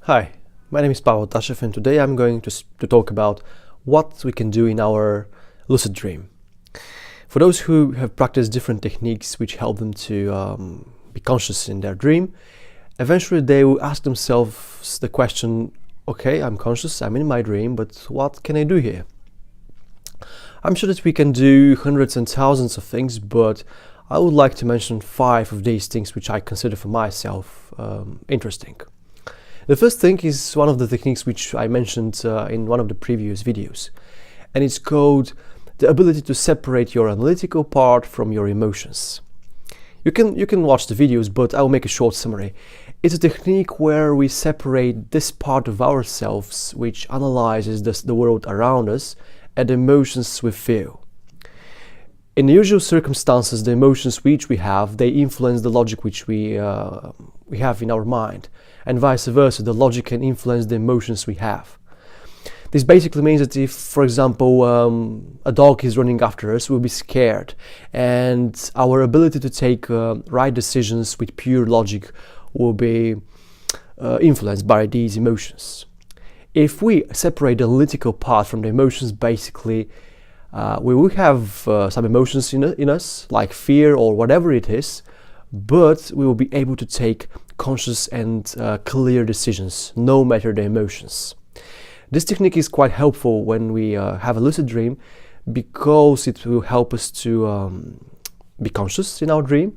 Hi, my name is Pavel Tashev, and today I'm going to talk about what we can do in our lucid dream. For those who have practiced different techniques which help them to be conscious in their dream, eventually they will ask themselves the question, okay, I'm conscious, I'm in my dream, but what can I do here? I'm sure that we can do hundreds and thousands of things, but I would like to mention 5 of these things which I consider for myself interesting. The first thing is one of the techniques which I mentioned in one of the previous videos, and it's called the ability to separate your analytical part from your emotions. You can watch the videos, but I will make a short summary. It's a technique where we separate this part of ourselves which analyzes the world around us and the emotions we feel. In the usual circumstances, the emotions which we have, they influence the logic which we have in our mind, and vice versa, the logic can influence the emotions we have. This basically means that if, for example, a dog is running after us, we'll be scared, and our ability to take right decisions with pure logic will be influenced by these emotions. If we separate the analytical part from the emotions, basically, we will have some emotions in us, like fear or whatever it is, but we will be able to take conscious and clear decisions, no matter the emotions. This technique is quite helpful when we have a lucid dream, because it will help us to be conscious in our dream,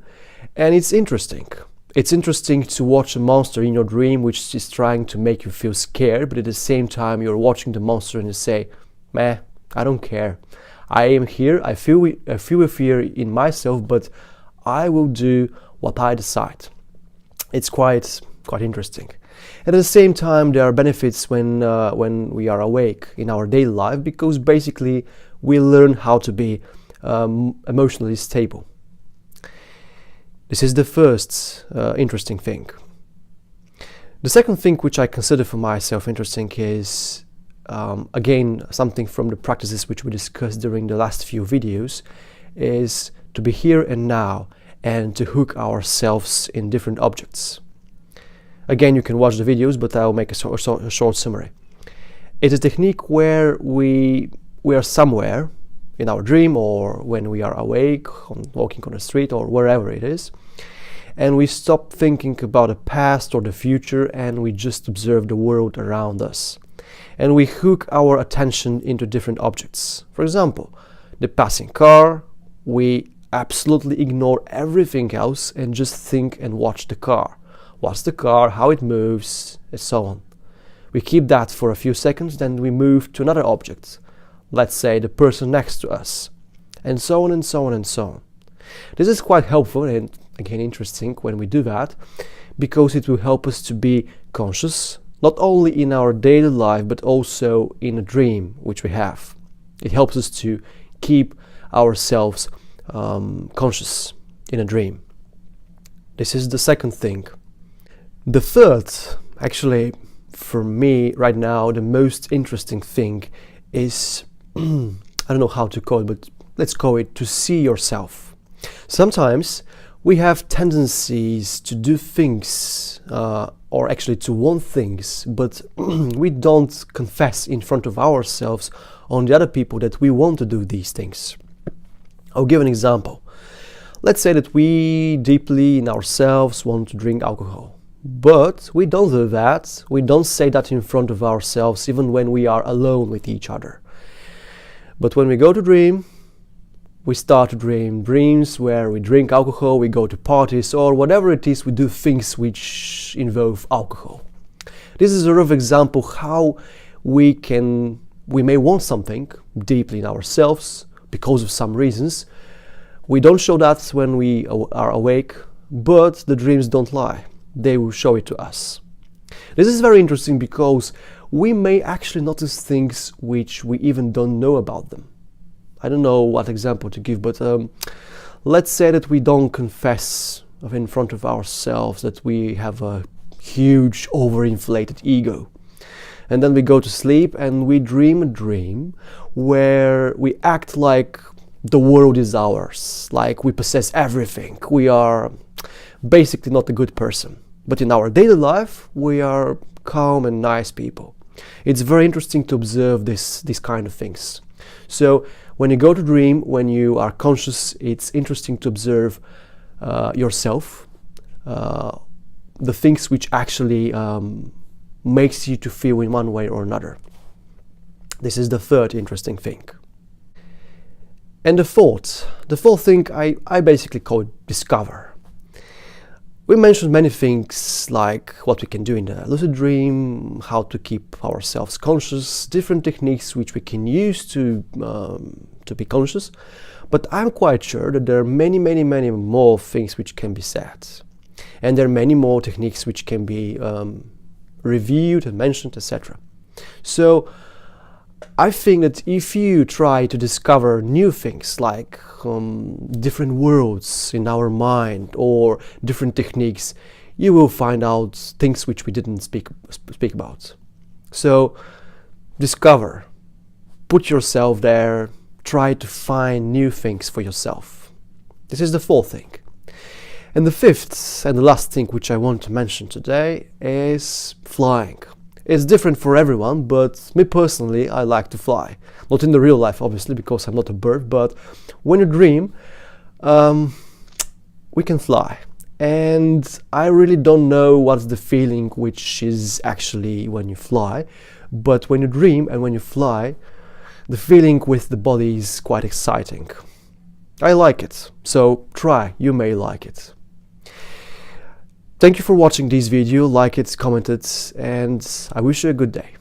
and it's interesting. It's interesting to watch a monster in your dream which is trying to make you feel scared, but at the same time you're watching the monster and you say, meh, I don't care. I am here, I feel a fear in myself, but I will do what I decide. It's quite interesting. At the same time, there are benefits when we are awake in our daily life, because basically we learn how to be emotionally stable. This is the first interesting thing. The second thing which I consider for myself interesting is again, something from the practices which we discussed during the last few videos, is to be here and now and to hook ourselves in different objects. Again, you can watch the videos, but I'll make a short summary. It's a technique where we are somewhere in our dream, or when we are awake, walking on the street or wherever it is, and we stop thinking about the past or the future, and we just observe the world around us. And we hook our attention into different objects. For example, the passing car, we absolutely ignore everything else and just think and watch the car. What's the car, how it moves, and so on. We keep that for a few seconds, then we move to another object. Let's say the person next to us, and so on and so on and so on. This is quite helpful and again interesting when we do that, because it will help us to be conscious, not only in our daily life, but also in a dream which we have. It helps us to keep ourselves conscious in a dream. This is the second thing. The third, actually, for me right now, the most interesting thing is, I don't know how to call it, but let's call it to see yourself. Sometimes we have tendencies to do things, or actually to want things, but we don't confess in front of ourselves on the other people that we want to do these things. I'll give an example. Let's say that we deeply in ourselves want to drink alcohol, but we don't do that. We don't say that in front of ourselves, even when we are alone with each other. But when we go to dream, we start to dream dreams where we drink alcohol, we go to parties, or whatever it is, we do things which involve alcohol. This is a rough example how we may want something deeply in ourselves because of some reasons. We don't show that when we are awake, but the dreams don't lie. They will show it to us. This is very interesting because we may actually notice things which we even don't know about them. I don't know what example to give, but let's say that we don't confess in front of ourselves that we have a huge overinflated ego. And then we go to sleep and we dream a dream where we act like the world is ours, like we possess everything. We are basically not a good person. But in our daily life, we are calm and nice people. It's very interesting to observe these kind of things. So when you go to dream, when you are conscious, it's interesting to observe yourself, the things which actually makes you to feel in one way or another. This is the third interesting thing. And the fourth thing I basically call discover. We mentioned many things like what we can do in the lucid dream, how to keep ourselves conscious, different techniques which we can use to be conscious. But I'm quite sure that there are many more things which can be said. And there are many more techniques which can be reviewed and mentioned, etc. So I think that if you try to discover new things like different worlds in our mind or different techniques, you will find out things which we didn't speak about. So discover, put yourself there, try to find new things for yourself. This is the fourth thing. And the fifth and the last thing which I want to mention today is flying. It's different for everyone, but me personally, I like to fly. Not in the real life, obviously, because I'm not a bird, but when you dream, we can fly. And I really don't know what's the feeling which is actually when you fly, but when you dream and when you fly, the feeling with the body is quite exciting. I like it, so try, you may like it. Thank you for watching this video, like it, comment it, and I wish you a good day.